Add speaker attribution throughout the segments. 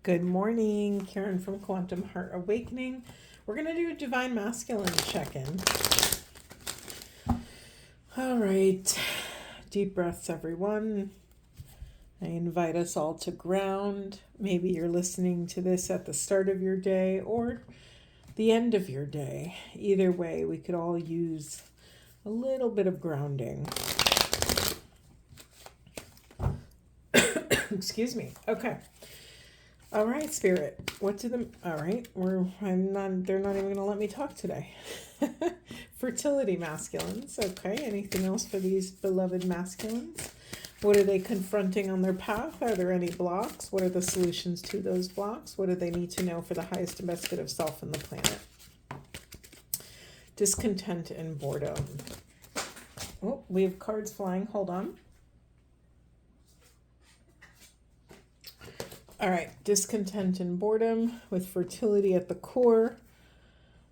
Speaker 1: Good morning, Karen from Quantum Heart Awakening. We're going to do a Divine Masculine check-in. All right, deep breaths, everyone. I invite us all to ground. Maybe you're listening to this at the start of your day or the end of your day. Either way, we could all use a little bit of grounding. Excuse me. Okay. All right, Spirit. All right, they're not even going to let me talk today. Fertility masculines. Okay, anything else for these beloved masculines? What are they confronting on their path? Are there any blocks? What are the solutions to those blocks? What do they need to know for the highest and best good of self and the planet? Discontent and boredom. Oh, we have cards flying. Hold on. All right, discontent and boredom with fertility at the core,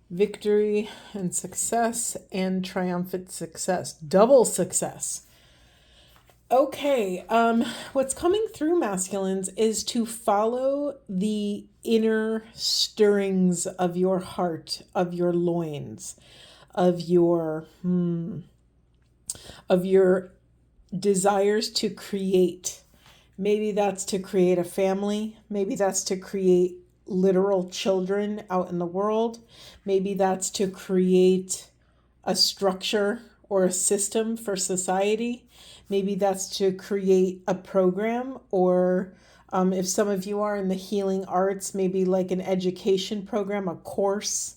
Speaker 1: victory and success, and triumphant success, double success. Okay, what's coming through, masculines, is to follow the inner stirrings of your heart, of your loins, of your desires to create. Maybe that's to create a family. Maybe that's to create literal children out in the world. Maybe that's to create a structure or a system for society. Maybe that's to create a program, or if some of you are in the healing arts, maybe like an education program, a course,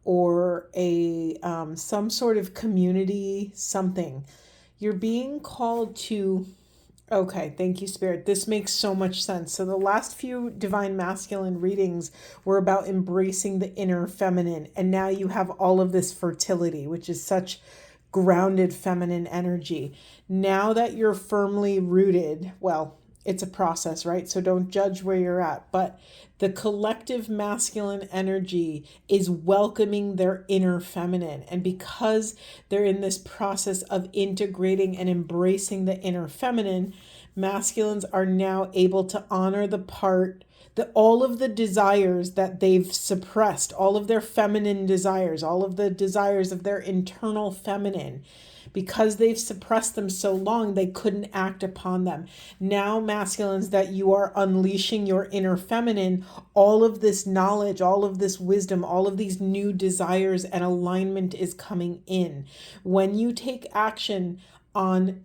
Speaker 1: or a some sort of community, something. You're being called to. Okay, thank you, Spirit. This makes so much sense. So the last few Divine Masculine readings were about embracing the inner feminine, and now you have all of this fertility, which is such grounded feminine energy. Now that you're firmly rooted, well, it's a process, right? So don't judge where you're at, but the collective masculine energy is welcoming their inner feminine. And because they're in this process of integrating and embracing the inner feminine, masculines are now able to honor all of the desires that they've suppressed, all of their feminine desires, all of the desires of their internal feminine. Because they've suppressed them so long, they couldn't act upon them. Now, masculines, that you are unleashing your inner feminine, all of this knowledge, all of this wisdom, all of these new desires and alignment is coming in. When you take action on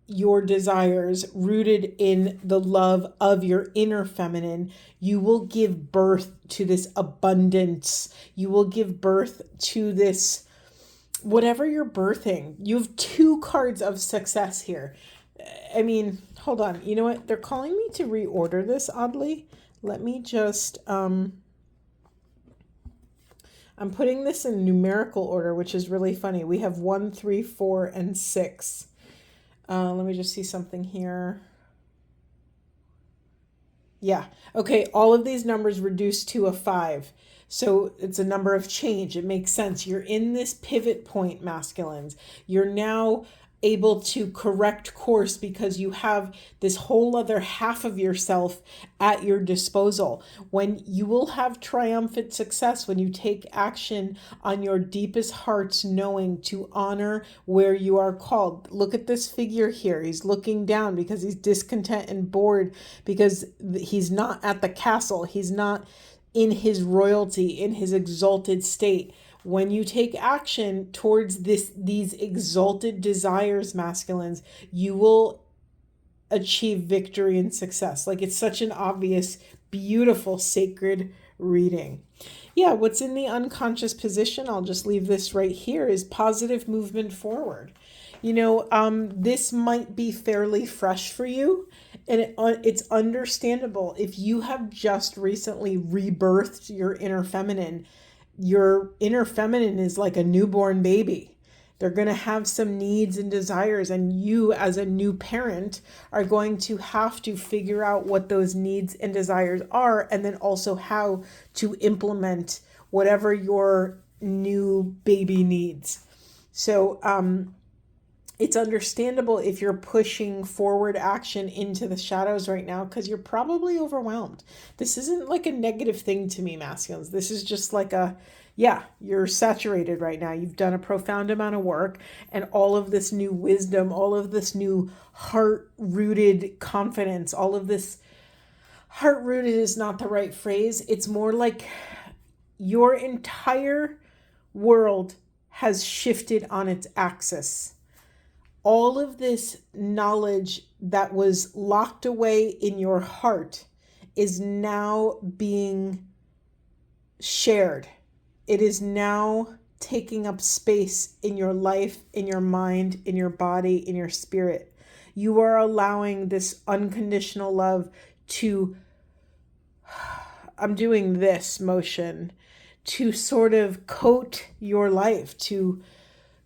Speaker 1: your desires rooted in the love of your inner feminine, you will give birth to this abundance. You will give birth to this, whatever you're birthing. You have two cards of success here. I mean, hold on. You know what? They're calling me to reorder this, oddly. Let me just, I'm putting this in numerical order, which is really funny. We have 1, 3, 4, and 6. Let me just see something here. Yeah. Okay. All of these numbers reduced to a 5. So it's a number of change. It makes sense. You're in this pivot point, masculines. You're now able to correct course because you have this whole other half of yourself at your disposal. When you will have triumphant success when you take action on your deepest heart's knowing to honor where you are called. Look at this figure here. He's looking down because he's discontent and bored because he's not at the castle. He's not in his royalty, in his exalted state. When you take action towards these exalted desires, masculines, you will achieve victory and success. Like, it's such an obvious, beautiful, sacred reading. Yeah, what's in the unconscious position, I'll just leave this right here, is positive movement forward. You know, this might be fairly fresh for you, and it's understandable if you have just recently rebirthed your inner feminine. Your inner feminine is like a newborn baby. They're going to have some needs and desires, and you as a new parent are going to have to figure out what those needs and desires are, and then also how to implement whatever your new baby needs. So it's understandable if you're pushing forward action into the shadows right now, because you're probably overwhelmed. This isn't like a negative thing to me, masculines. This is just like yeah, you're saturated right now. You've done a profound amount of work, and all of this new wisdom, all of this new heart-rooted confidence, all of this heart-rooted is not the right phrase. It's more like your entire world has shifted on its axis. All of this knowledge that was locked away in your heart is now being shared. It is now taking up space in your life, in your mind, in your body, in your spirit. You are allowing this unconditional love to, I'm doing this motion, to sort of coat your life, to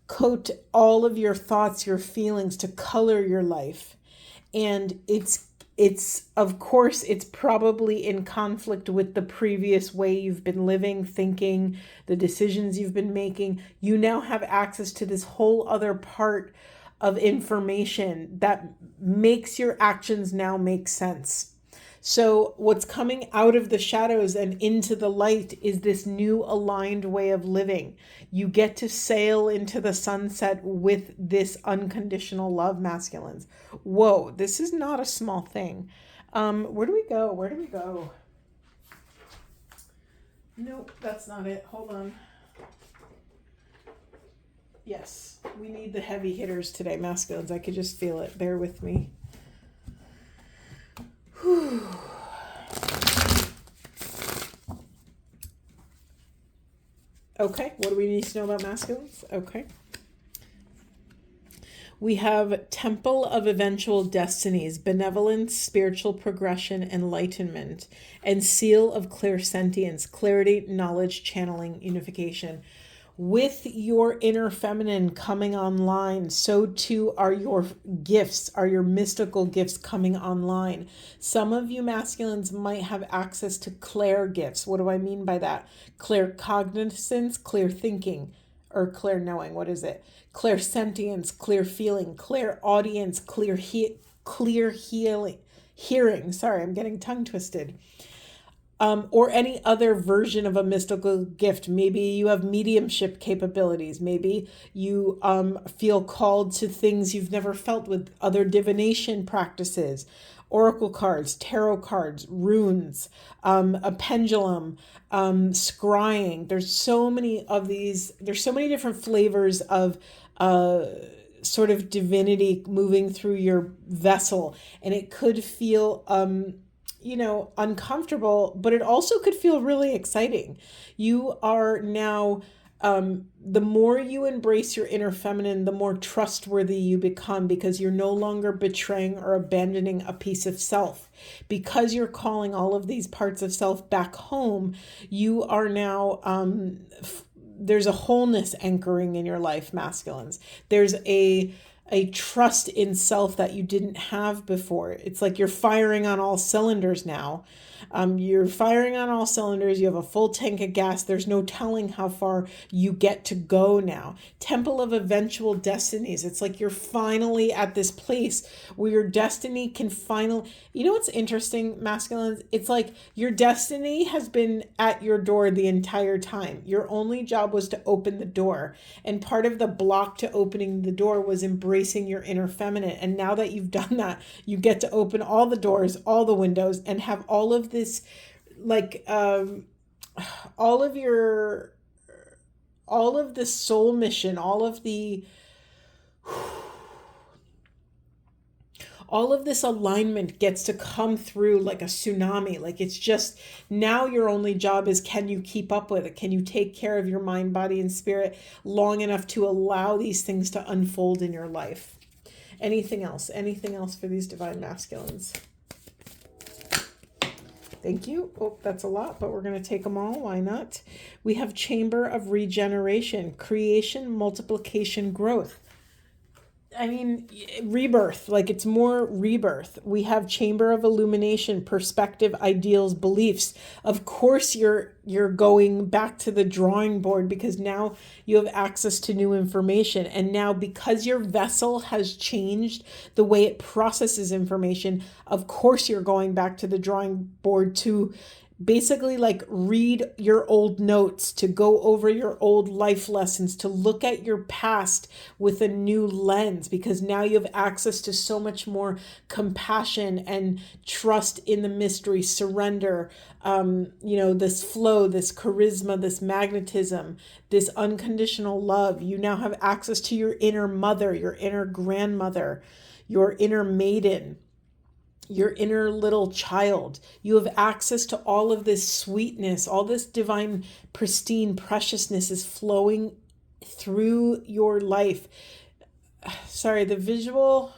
Speaker 1: coat all of your thoughts, your feelings, to color your life. And it's of course, it's probably in conflict with the previous way you've been living, thinking, the decisions you've been making. You now have access to this whole other part of information that makes your actions now make sense. So what's coming out of the shadows and into the light is this new aligned way of living. You get to sail into the sunset with this unconditional love, masculines. Whoa, this is not a small thing. Where do we go? Where do we go? Nope, that's not it. Hold on. Yes, we need the heavy hitters today, masculines. I could just feel it. Bear with me. Okay, what do we need to know about masculines? Okay. We have Temple of Eventual Destinies, Benevolence, Spiritual Progression, Enlightenment, and Seal of Clairsentience, Clarity, Knowledge, Channeling, Unification. With your inner feminine coming online, so too are your gifts, are your mystical gifts coming online. Some of you masculines might have access to clair gifts. What do I mean by that? Claircognizance, clear thinking, or clear knowing. What is it? Clairsentience, clear feeling, clairaudience, clear hearing. Sorry, I'm getting tongue twisted. Or any other version of a mystical gift. Maybe you have mediumship capabilities. Maybe you feel called to things you've never felt with other divination practices, oracle cards, tarot cards, runes, a pendulum, scrying. There's so many of these. There's so many different flavors of sort of divinity moving through your vessel, and it could feel uncomfortable, but it also could feel really exciting. You are now, the more you embrace your inner feminine, the more trustworthy you become, because you're no longer betraying or abandoning a piece of self. Because you're calling all of these parts of self back home, you are now, there's a wholeness anchoring in your life, masculines. There's a trust in self that you didn't have before. It's like you're firing on all cylinders now. You're firing on all cylinders. You have a full tank of gas. There's no telling how far you get to go now. Temple of Eventual Destinies. It's like you're finally at this place where your destiny can finally... You know what's interesting, masculines? It's like your destiny has been at your door the entire time. Your only job was to open the door. And part of the block to opening the door was embracing your inner feminine. And now that you've done that, you get to open all the doors, all the windows, and have all of this, like, all of the soul mission, all of this alignment gets to come through like a tsunami. Like, it's just, now your only job is, can you keep up with it? Can you take care of your mind, body, and spirit long enough to allow these things to unfold in your life? Anything else? Anything else for these divine masculines? Thank you. Oh, that's a lot, but we're going to take them all. Why not? We have Chamber of Regeneration, Creation, Multiplication, Growth. I mean, rebirth, like it's more rebirth. We have chamber of illumination, perspective, ideals, beliefs. Of course you're going back to the drawing board because now you have access to new information. And now because your vessel has changed the way it processes information, of course you're going back to the drawing board to basically like read your old notes, to go over your old life lessons, to look at your past with a new lens, because now you have access to so much more compassion and trust in the mystery, surrender, this flow, this charisma, this magnetism, this unconditional love. You now have access to your inner mother, your inner grandmother, your inner maiden, your inner little child. You have access to all of this sweetness, all this divine, pristine preciousness is flowing through your life. Sorry, the visual,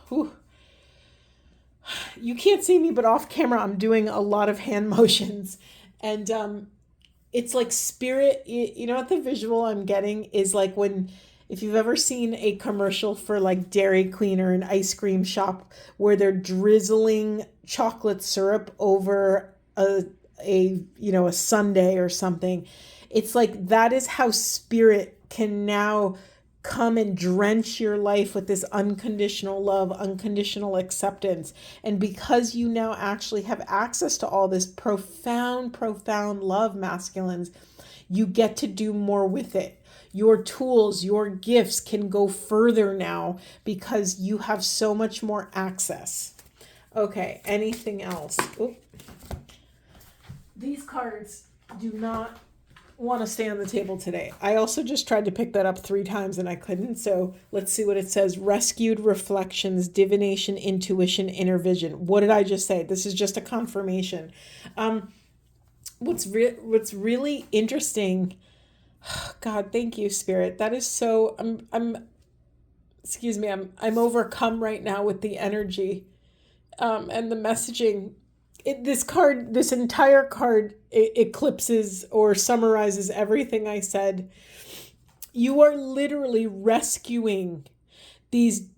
Speaker 1: you can't see me, but off camera, I'm doing a lot of hand motions. And it's like spirit, you know what the visual I'm getting is like when, if you've ever seen a commercial for like Dairy Queen or an ice cream shop where they're drizzling chocolate syrup over a sundae or something, it's like that is how spirit can now come and drench your life with this unconditional love, unconditional acceptance. And because you now actually have access to all this profound love, masculines, you get to do more with it. Your tools, your gifts can go further now because you have so much more access. Okay, anything else? Oop. These cards do not want to stay on the table today. I also just tried to pick that up 3 times and I couldn't. So let's see what it says. Rescued, reflections, divination, intuition, inner vision. What did I just say? This is just a confirmation. What's really interesting. God, thank you, Spirit. That is so, I'm overcome right now with the energy, and the messaging. This entire card eclipses or summarizes everything I said. You are literally rescuing these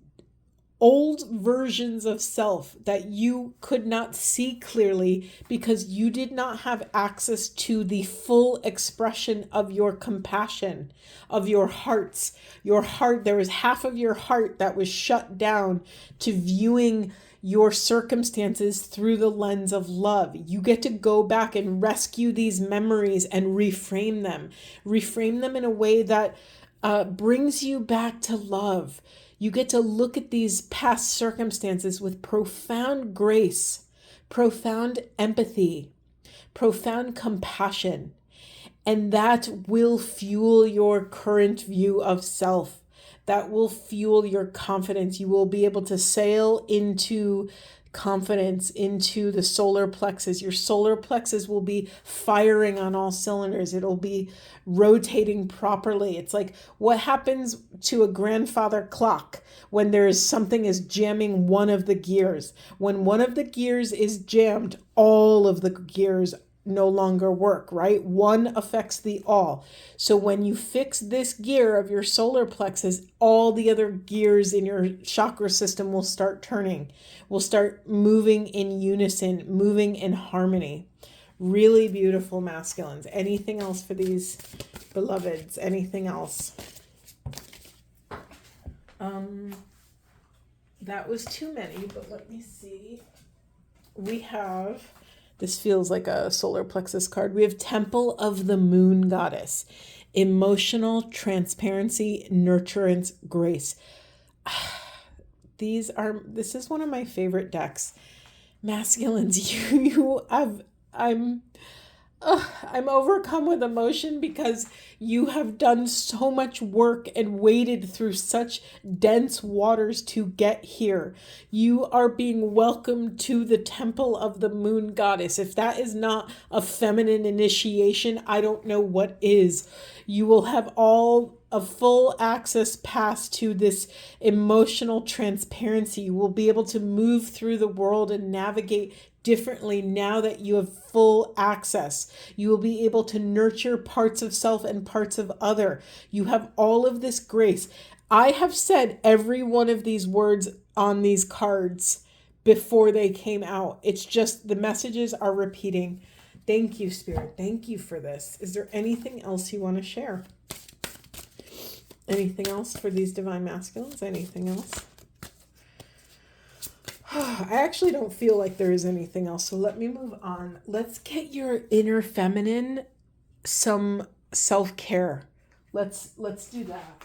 Speaker 1: old versions of self that you could not see clearly because you did not have access to the full expression of your compassion, of your hearts. Your heart, there was half of your heart that was shut down to viewing your circumstances through the lens of love. You get to go back and rescue these memories and reframe them in a way that brings you back to love. You get to look at these past circumstances with profound grace, profound empathy, profound compassion, and that will fuel your current view of self. That will fuel your confidence. You will be able to sail into confidence, into the solar plexus. Your solar plexus will be firing on all cylinders. It'll be rotating properly. It's like what happens to a grandfather clock when there's something is jamming one of the gears. When one of the gears is jammed, all of the gears no longer work, right? One affects the all. So when you fix this gear of your solar plexus, all the other gears in your chakra system will start turning, will start moving in unison, moving in harmony. Really beautiful, masculines. Anything else for these beloveds? Anything else? That was too many, but let me see. We have, this feels like a solar plexus card. We have Temple of the Moon Goddess. Emotional transparency, nurturance, grace. This is one of my favorite decks. Masculines, I'm overcome with emotion because you have done so much work and waded through such dense waters to get here. You are being welcomed to the Temple of the Moon Goddess. If that is not a feminine initiation, I don't know what is. You will have a full access pass to this emotional transparency. You will be able to move through the world and navigate differently now that you have full access. You will be able to nurture parts of self and parts of other. You have all of this grace. I have said every one of these words on these cards before they came out. It's just the messages are repeating. Thank you, Spirit. Thank you for this. Is there anything else you want to share? Anything else for these divine masculines? Anything else? I actually don't feel like there is anything else, so let me move on. Let's get your inner feminine some self-care. Let's do that.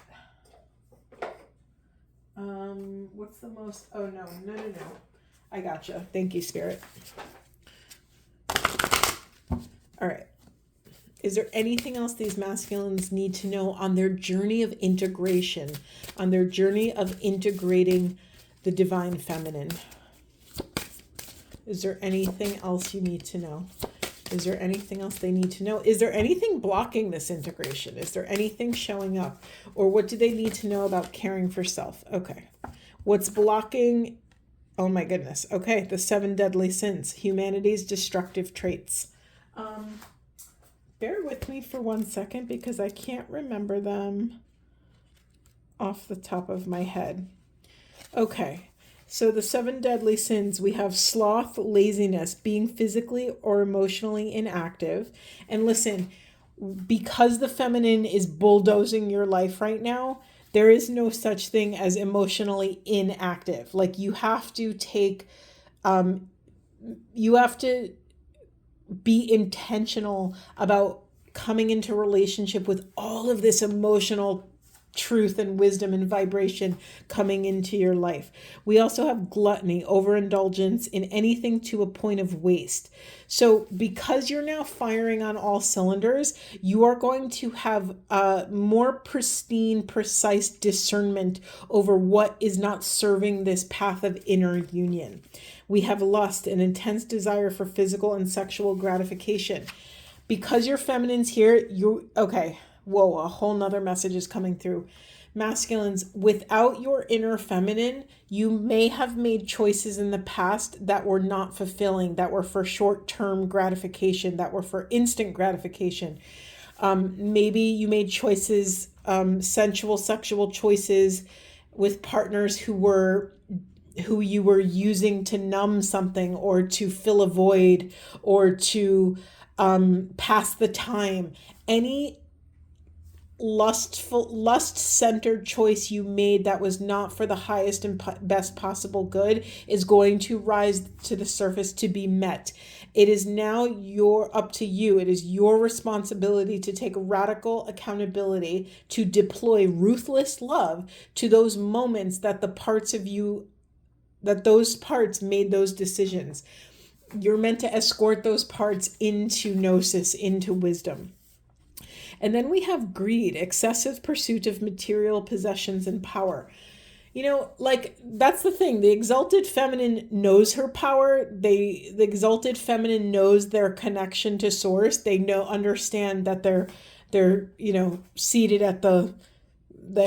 Speaker 1: What's the most? Oh, no. I gotcha. Thank you, Spirit. All right. Is there anything else these masculines need to know on their journey of integration, on their journey of integrating the divine feminine? Is there anything else you need to know? Is there anything else they need to know? Is there anything blocking this integration? Is there anything showing up? Or what do they need to know about caring for self? Okay. What's blocking? Oh my goodness. Okay. The 7 deadly sins, humanity's destructive traits. Bear with me for 1 second because I can't remember them off the top of my head. Okay. So the 7 deadly sins, we have sloth, laziness, being physically or emotionally inactive. And listen, because the feminine is bulldozing your life right now, there is no such thing as emotionally inactive. Like you have to be intentional about coming into relationship with all of this emotional truth and wisdom and vibration coming into your life. We also have gluttony, overindulgence in anything to a point of waste. So because you're now firing on all cylinders, you are going to have more pristine, precise discernment over what is not serving this path of inner union. We have lust, an intense desire for physical and sexual gratification. Because your feminine's here, whoa, a whole nother message is coming through. Masculines, without your inner feminine, you may have made choices in the past that were not fulfilling, that were for short-term gratification, that were for instant gratification. Maybe you made choices, sensual, sexual choices with partners who you were using to numb something or to fill a void or to pass the time. Any lust-centered choice you made that was not for the highest and best possible good is going to rise to the surface to be met. It is now up to you. It is your responsibility to take radical accountability, to deploy ruthless love to those moments that those parts made those decisions. You're meant to escort those parts into gnosis, into wisdom. And then we have greed, excessive pursuit of material possessions and power. That's the thing. The exalted feminine knows her power. The exalted feminine knows their connection to source. They understand that they're seated at the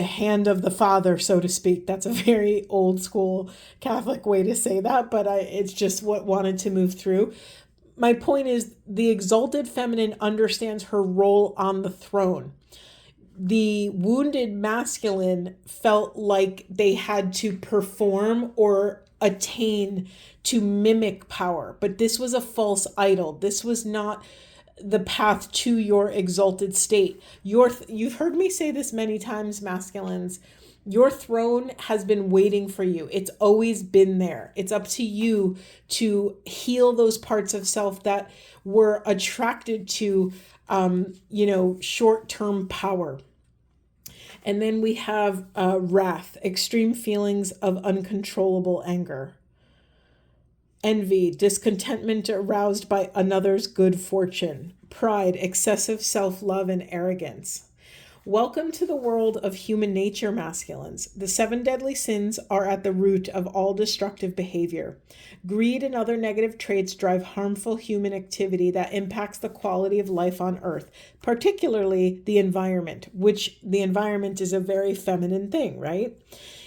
Speaker 1: hand of the Father, so to speak. That's a very old school Catholic way to say that, but it's just what wanted to move through. My point is the exalted feminine understands her role on the throne. The wounded masculine felt like they had to perform or attain to mimic power, but this was a false idol. This was not the path to your exalted state. You've heard me say this many times, masculines. Your throne has been waiting for you. It's always been there. It's up to you to heal those parts of self that were attracted to, short-term power. And then we have wrath, extreme feelings of uncontrollable anger. Envy, discontentment aroused by another's good fortune. Pride, excessive self-love and arrogance. Welcome to the world of human nature, masculines. The 7 deadly sins are at the root of all destructive behavior. Greed and other negative traits drive harmful human activity that impacts the quality of life on Earth, particularly the environment, which the environment is a very feminine thing, right?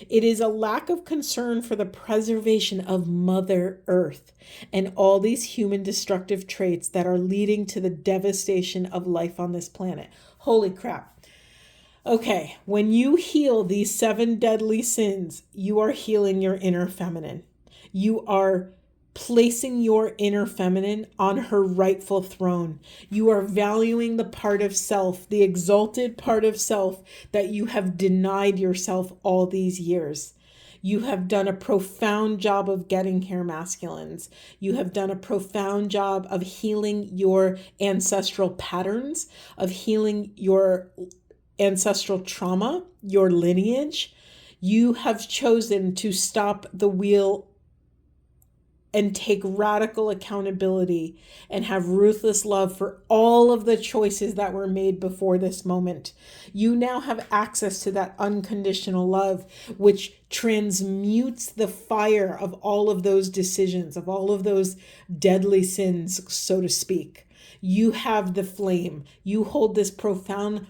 Speaker 1: It is a lack of concern for the preservation of Mother Earth and all these human destructive traits that are leading to the devastation of life on this planet. Holy crap. Okay, when you heal these 7 deadly sins, you are healing your inner feminine. You are placing your inner feminine on her rightful throne. You are valuing the part of self, the exalted part of self that you have denied yourself all these years. You have done a profound job of getting here, masculines. You have done a profound job of healing your ancestral patterns, of healing your ancestral trauma, your lineage. You have chosen to stop the wheel and take radical accountability and have ruthless love for all of the choices that were made before this moment. You now have access to that unconditional love, which transmutes the fire of all of those decisions, of all of those deadly sins, so to speak. You have the flame. You hold this profound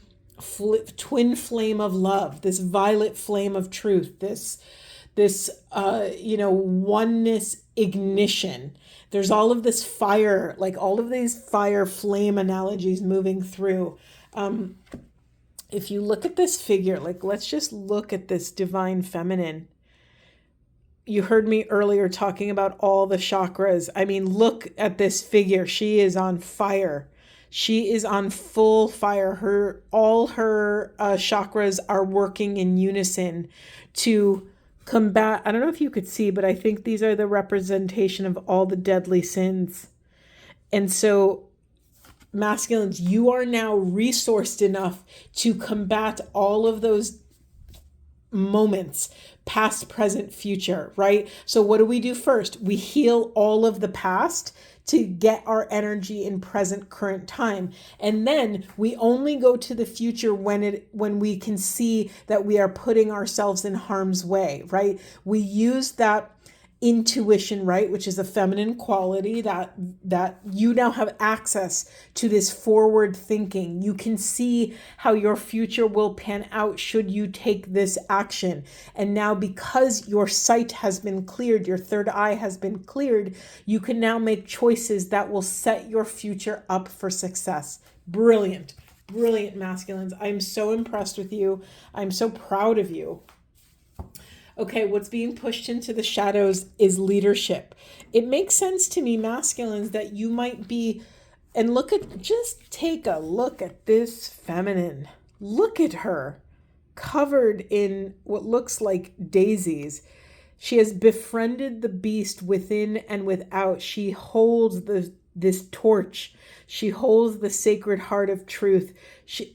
Speaker 1: twin flame of love, this violet flame of truth, this oneness ignition. There's all of this fire, like all of these fire flame analogies moving through. If you look at this figure, like let's just look at this divine feminine. You heard me earlier talking about all the chakras. I mean, look at this figure. She is on fire. She is on full fire. All her chakras are working in unison to combat. I don't know if you could see, but I think these are the representation of all the deadly sins. And so, masculines, you are now resourced enough to combat all of those moments, past, present, future, right? So what do we do first? We heal all of the past to get our energy in present, current time. And then we only go to the future when we can see that we are putting ourselves in harm's way, right? We use that intuition, right, which is a feminine quality that you now have access to this forward thinking. You can see how your future will pan out should you take this action. And now because your sight has been cleared, your third eye has been cleared, you can now make choices that will set your future up for success. Brilliant, brilliant, masculines. I'm so impressed with you. I'm so proud of you. Okay, what's being pushed into the shadows is leadership. It makes sense to me, masculines, that you might be, and just take a look at this feminine. Look at her, covered in what looks like daisies. She has befriended the beast within and without. She holds this torch. She holds the sacred heart of truth.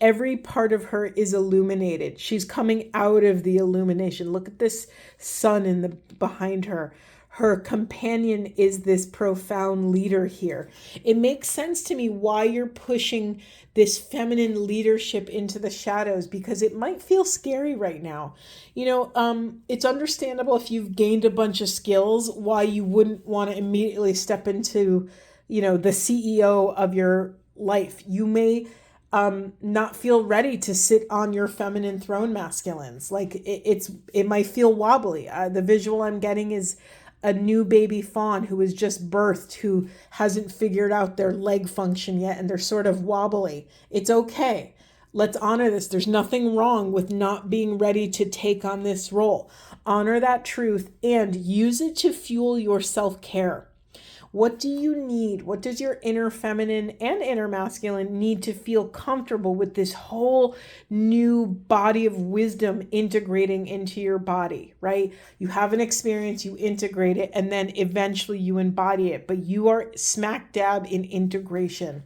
Speaker 1: Every part of her is illuminated. She's coming out of the illumination. Look at this sun behind her. Her companion is this profound leader here. It makes sense to me why you're pushing this feminine leadership into the shadows, because it might feel scary right now. It's understandable if you've gained a bunch of skills, why you wouldn't want to immediately step into the CEO of your life. You may not feel ready to sit on your feminine throne, masculines. Like it might feel wobbly. The visual I'm getting is a new baby fawn who was just birthed, who hasn't figured out their leg function yet, and they're sort of wobbly. It's okay. Let's honor this. There's nothing wrong with not being ready to take on this role. Honor that truth and use it to fuel your self-care. What do you need? What does your inner feminine and inner masculine need to feel comfortable with this whole new body of wisdom integrating into your body, right? You have an experience, you integrate it, and then eventually you embody it, but you are smack dab in integration.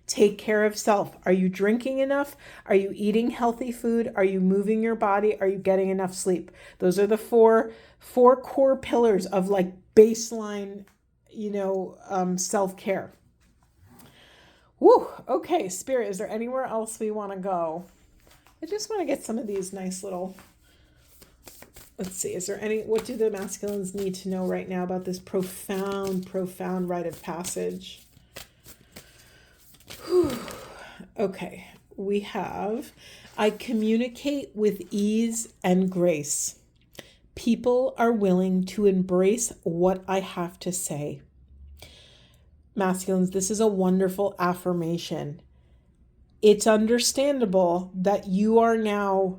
Speaker 1: Take care of self. Are you drinking enough? Are you eating healthy food? Are you moving your body? Are you getting enough sleep? Those are the four core pillars of like baseline self-care. Woo. Okay, Spirit, is there anywhere else we want to go? I just want to get some of these nice little, let's see, what do the masculines need to know right now about this profound rite of passage? Whew. Okay, we have, I communicate with ease and grace. People are willing to embrace what I have to say. Masculines, this is a wonderful affirmation. it's understandable that you are now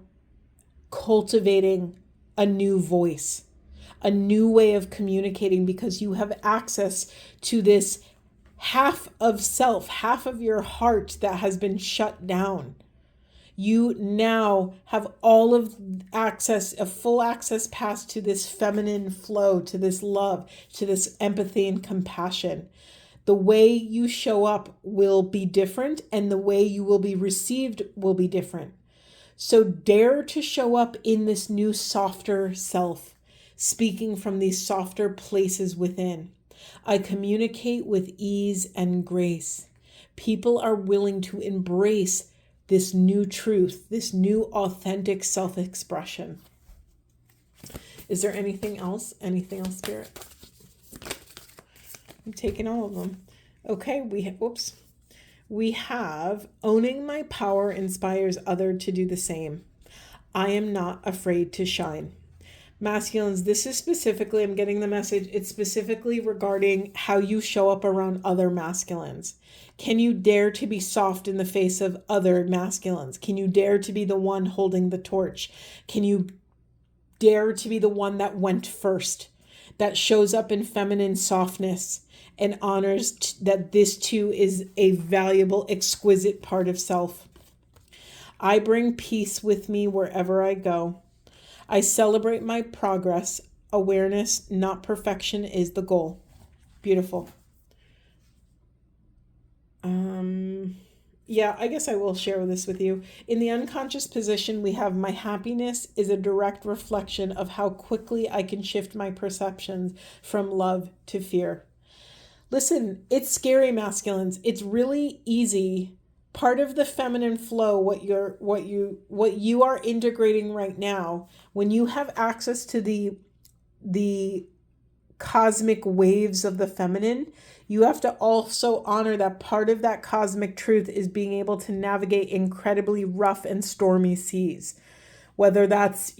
Speaker 1: cultivating a new voice, a new way of communicating, because you have access to this half of self, half of your heart that has been shut down. You now have all of access, a full access pass to this feminine flow, to this love, to this empathy and compassion. The way you show up will be different, and the way you will be received will be different. So dare to show up in this new softer self, speaking from these softer places within. I communicate with ease and grace. People are willing to embrace this new truth, this new authentic self-expression. Is there anything else? Anything else, Spirit? I'm taking all of them. Okay, we have owning my power inspires others to do the same. I am not afraid to shine. Masculines, this is specifically, I'm getting the message, it's specifically regarding how you show up around other masculines. Can you dare to be soft in the face of other masculines? Can you dare to be the one holding the torch? Can you dare to be the one that went first, that shows up in feminine softness and honors that this too is a valuable, exquisite part of self? I bring peace with me wherever I go. I celebrate my progress. Awareness, not perfection, is the goal. Beautiful. Yeah, I guess I will share this with you. In the unconscious position, we have my happiness is a direct reflection of how quickly I can shift my perceptions from love to fear. Listen, it's scary, masculines. It's really easy. Part of the feminine flow, what you are integrating right now, when you have access to the cosmic waves of the feminine, you have to also honor that part of that cosmic truth is being able to navigate incredibly rough and stormy seas. Whether that's,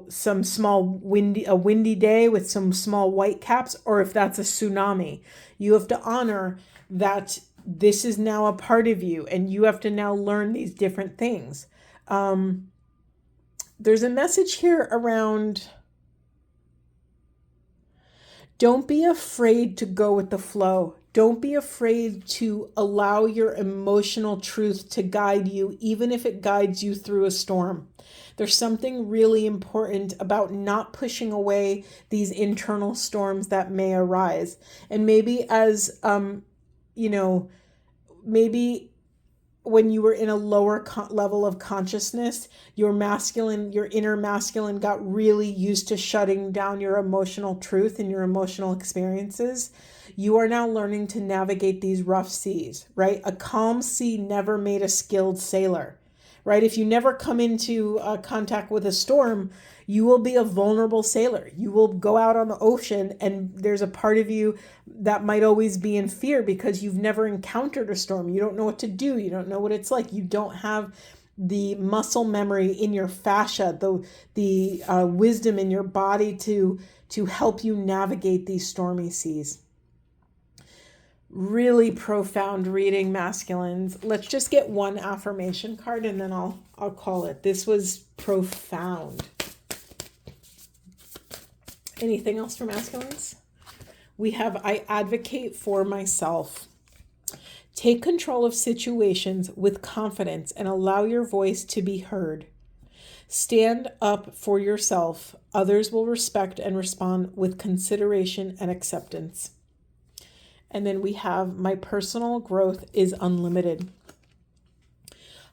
Speaker 1: some small a windy day with some small white caps, or if that's a tsunami, you have to honor that this is now a part of you, and you have to now learn these different things. There's a message here around, don't be afraid to go with the flow. Don't be afraid to allow your emotional truth to guide you, even if it guides you through a storm. There's something really important about not pushing away these internal storms that may arise. And maybe as, maybe when you were in a lower level of consciousness, your inner masculine got really used to shutting down your emotional truth and your emotional experiences. You are now learning to navigate these rough seas, right? A calm sea never made a skilled sailor, right? If you never come into contact with a storm, you will be a vulnerable sailor. You will go out on the ocean, and there's a part of you that might always be in fear because you've never encountered a storm. You don't know what to do. You don't know what it's like. You don't have the muscle memory in your fascia, the wisdom in your body to help you navigate these stormy seas. Really profound reading, masculines. Let's just get one affirmation card and then I'll call it. This was profound. Anything else for masculines? We have, I advocate for myself. Take control of situations with confidence and allow your voice to be heard. Stand up for yourself. Others will respect and respond with consideration and acceptance. And then we have, my personal growth is unlimited.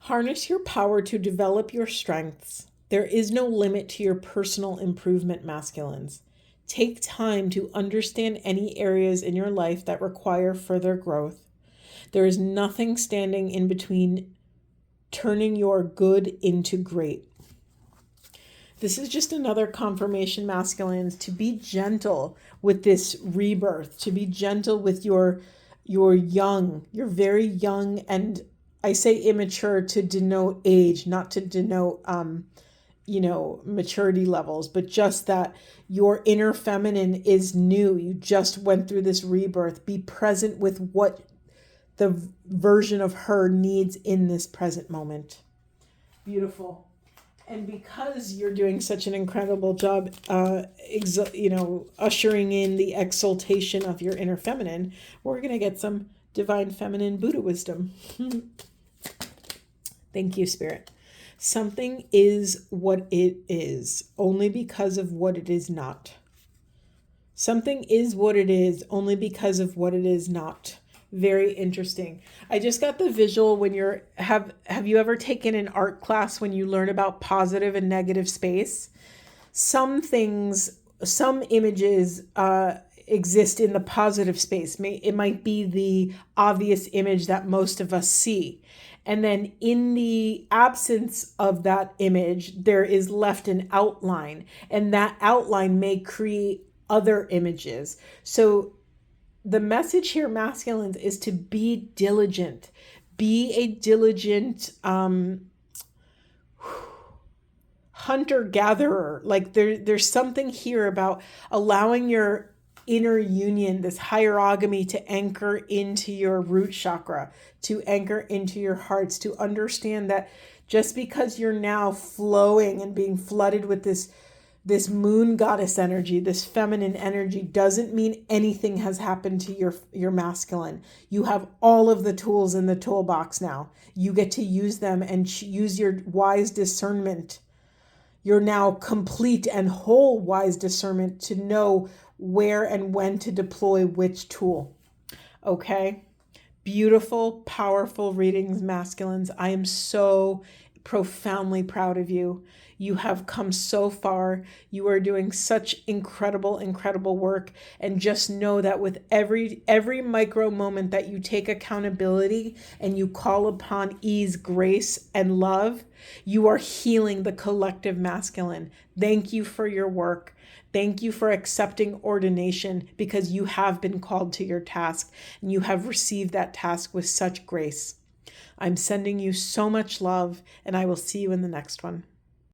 Speaker 1: Harness your power to develop your strengths. There is no limit to your personal improvement, masculines. Take time to understand any areas in your life that require further growth. There is nothing standing in between turning your good into great. This is just another confirmation, masculines, to be gentle with this rebirth, to be gentle with your young, you're very young, and I say immature to denote age, not to denote, maturity levels, but just that your inner feminine is new. You just went through this rebirth. Be present with what the version of her needs in this present moment. Beautiful. And because you're doing such an incredible job, ushering in the exaltation of your inner feminine, we're going to get some divine feminine Buddha wisdom. Thank you, Spirit. Something is what it is only because of what it is not. Something is what it is only because of what it is not. Very interesting. I just got the visual when have you ever taken an art class when you learn about positive and negative space? Some images exist in the positive space. It might be the obvious image that most of us see. And then in the absence of that image, there is left an outline, and that outline may create other images. So the message here, masculines, is to be diligent. Be a diligent hunter-gatherer. Like there's something here about allowing your inner union, this hierogamy, to anchor into your root chakra, to anchor into your hearts, to understand that just because you're now flowing and being flooded with this moon goddess energy, this feminine energy, doesn't mean anything has happened to your masculine. You have all of the tools in the toolbox now. You get to use them and use your wise discernment. You're now complete and whole wise discernment to know where and when to deploy which tool. Okay? Beautiful, powerful readings, masculines. I am so profoundly proud of you. You have come so far. You are doing such incredible, incredible work. And just know that with every micro moment that you take accountability and you call upon ease, grace, and love, you are healing the collective masculine. Thank you for your work. Thank you for accepting ordination, because you have been called to your task and you have received that task with such grace. I'm sending you so much love, and I will see you in the next one.